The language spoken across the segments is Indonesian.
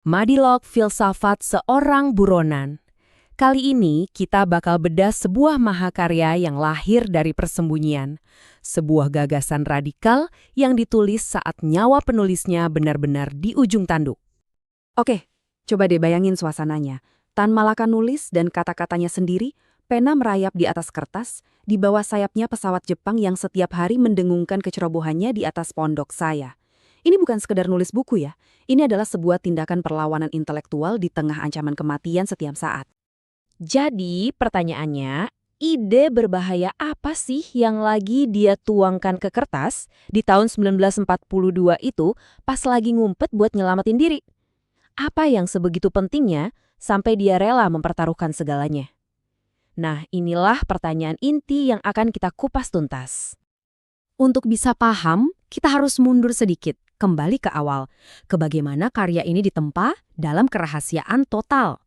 Madilog Filsafat Seorang Buronan. Kali ini kita bakal bedah sebuah mahakarya yang lahir dari persembunyian. Sebuah gagasan radikal yang ditulis saat nyawa penulisnya benar-benar di ujung tanduk. Oke, coba deh bayangin suasananya. Tan Malaka nulis dan kata-katanya sendiri, pena merayap di atas kertas, di bawah sayapnya pesawat Jepang yang setiap hari mendengungkan kecerobohannya di atas pondok saya. Ini bukan sekedar nulis buku ya, ini adalah sebuah tindakan perlawanan intelektual di tengah ancaman kematian setiap saat. Jadi pertanyaannya, ide berbahaya apa sih yang lagi dia tuangkan ke kertas di tahun 1942 itu pas lagi ngumpet buat nyelamatin diri? Apa yang sebegitu pentingnya sampai dia rela mempertaruhkan segalanya? Nah, inilah pertanyaan inti yang akan kita kupas tuntas. Untuk bisa paham, kita harus mundur sedikit, kembali ke awal, ke bagaimana karya ini ditempa dalam kerahasiaan total.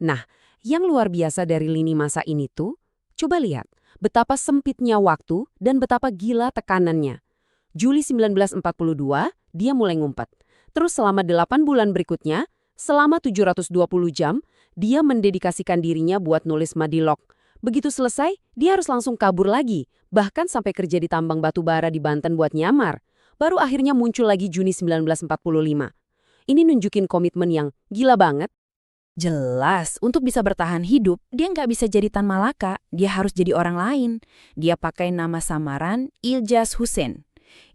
Nah, yang luar biasa dari lini masa ini tuh, coba lihat betapa sempitnya waktu dan betapa gila tekanannya. Juli 1942, dia mulai ngumpet. Terus selama 8 bulan berikutnya, selama 720 jam, dia mendedikasikan dirinya buat nulis Madilog. Begitu selesai, dia harus langsung kabur lagi, bahkan sampai kerja di tambang batu bara di Banten buat nyamar. Baru akhirnya muncul lagi Juni 1945. Ini nunjukin komitmen yang gila banget. Jelas, untuk bisa bertahan hidup, dia nggak bisa jadi Tan Malaka, dia harus jadi orang lain. Dia pakai nama samaran Iljaz Hussein.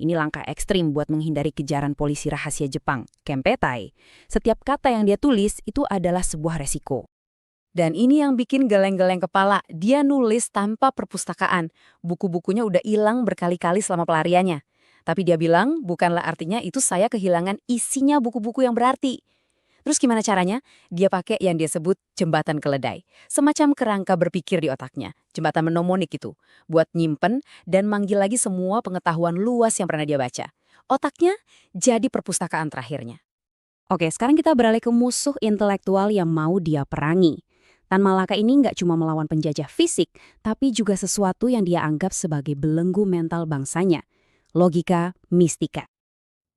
Ini langkah ekstrim buat menghindari kejaran polisi rahasia Jepang, Kempeitai. Setiap kata yang dia tulis itu adalah sebuah resiko. Dan ini yang bikin geleng-geleng kepala, dia nulis tanpa perpustakaan. Buku-bukunya udah hilang berkali-kali selama pelariannya. Tapi dia bilang, bukanlah artinya itu saya kehilangan isinya buku-buku yang berarti. Terus gimana caranya? Dia pakai yang dia sebut jembatan keledai. Semacam kerangka berpikir di otaknya. Jembatan mnemonik itu. Buat nyimpen dan manggil lagi semua pengetahuan luas yang pernah dia baca. Otaknya jadi perpustakaan terakhirnya. Oke, sekarang kita beralih ke musuh intelektual yang mau dia perangi. Tan Malaka ini nggak cuma melawan penjajah fisik, tapi juga sesuatu yang dia anggap sebagai belenggu mental bangsanya. Logika mistika.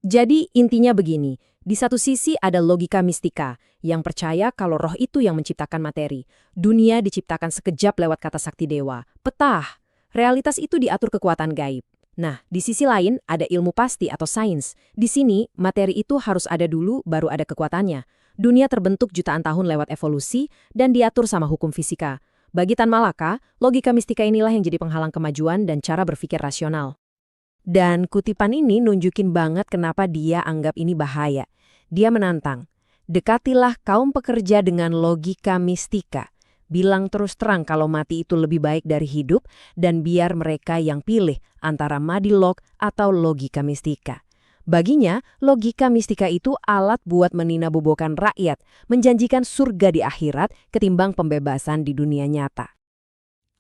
Jadi intinya begini, di satu sisi ada logika mistika yang percaya kalau roh itu yang menciptakan materi. Dunia diciptakan sekejap lewat kata sakti dewa. Petah, realitas itu diatur kekuatan gaib. Nah, di sisi lain ada ilmu pasti atau sains. Di sini, materi itu harus ada dulu baru ada kekuatannya. Dunia terbentuk jutaan tahun lewat evolusi dan diatur sama hukum fisika. Bagi Tan Malaka, logika mistika inilah yang jadi penghalang kemajuan dan cara berpikir rasional. Dan kutipan ini nunjukin banget kenapa dia anggap ini bahaya. Dia menantang, dekatilah kaum pekerja dengan logika mistika. Bilang terus terang kalau mati itu lebih baik dari hidup dan biar mereka yang pilih antara Madilog atau logika mistika. Baginya, logika mistika itu alat buat meninabobokan rakyat, menjanjikan surga di akhirat ketimbang pembebasan di dunia nyata.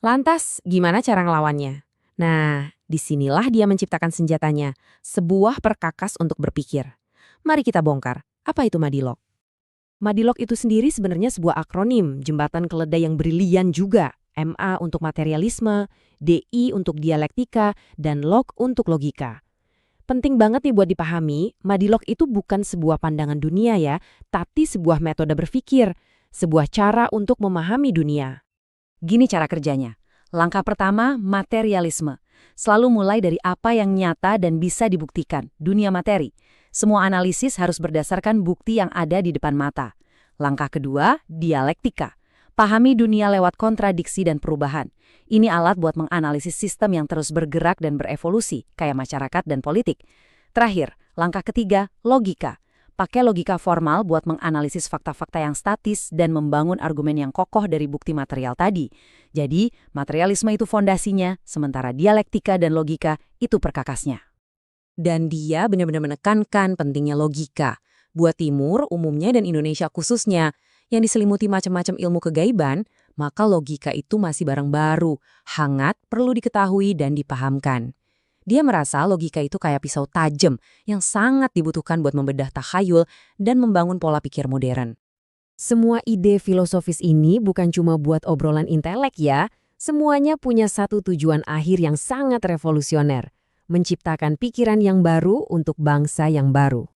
Lantas, gimana cara ngelawannya? Nah, disinilah dia menciptakan senjatanya, sebuah perkakas untuk berpikir. Mari kita bongkar, apa itu Madilog? Madilog itu sendiri sebenarnya sebuah akronim, jembatan keledai yang brilian juga. MA untuk materialisme, DI untuk dialektika, dan log untuk logika. Penting banget nih buat dipahami, Madilog itu bukan sebuah pandangan dunia ya, tapi sebuah metode berpikir, sebuah cara untuk memahami dunia. Gini cara kerjanya. Langkah pertama, materialisme. Selalu mulai dari apa yang nyata dan bisa dibuktikan, dunia materi. Semua analisis harus berdasarkan bukti yang ada di depan mata. Langkah kedua, dialektika. Pahami dunia lewat kontradiksi dan perubahan. Ini alat buat menganalisis sistem yang terus bergerak dan berevolusi, kayak masyarakat dan politik. Terakhir, langkah ketiga, logika. Pakai logika formal buat menganalisis fakta-fakta yang statis dan membangun argumen yang kokoh dari bukti material tadi. Jadi, materialisme itu fondasinya, sementara dialektika dan logika itu perkakasnya. Dan dia benar-benar menekankan pentingnya logika. Buat Timur, umumnya dan Indonesia khususnya, yang diselimuti macam-macam ilmu kegaiban, maka logika itu masih barang baru, hangat, perlu diketahui dan dipahamkan. Dia merasa logika itu kayak pisau tajam yang sangat dibutuhkan buat membedah takhayul dan membangun pola pikir modern. Semua ide filosofis ini bukan cuma buat obrolan intelek ya, semuanya punya satu tujuan akhir yang sangat revolusioner, menciptakan pikiran yang baru untuk bangsa yang baru.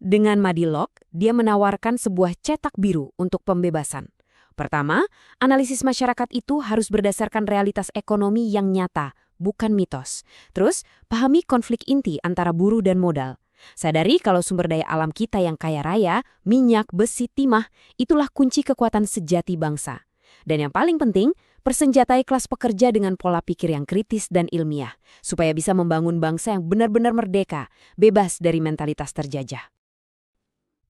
Dengan Madilog, dia menawarkan sebuah cetak biru untuk pembebasan. Pertama, analisis masyarakat itu harus berdasarkan realitas ekonomi yang nyata, bukan mitos. Terus, pahami konflik inti antara buruh dan modal. Sadari kalau sumber daya alam kita yang kaya raya, minyak, besi, timah, itulah kunci kekuatan sejati bangsa. Dan yang paling penting, persenjatai kelas pekerja dengan pola pikir yang kritis dan ilmiah, supaya bisa membangun bangsa yang benar-benar merdeka, bebas dari mentalitas terjajah.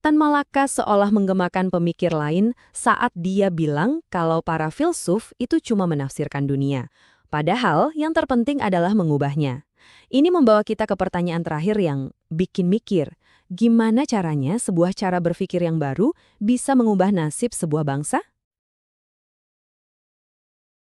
Tan Malaka seolah menggemakan pemikir lain saat dia bilang kalau para filsuf itu cuma menafsirkan dunia. Padahal yang terpenting adalah mengubahnya. Ini membawa kita ke pertanyaan terakhir yang bikin mikir. Gimana caranya sebuah cara berpikir yang baru bisa mengubah nasib sebuah bangsa?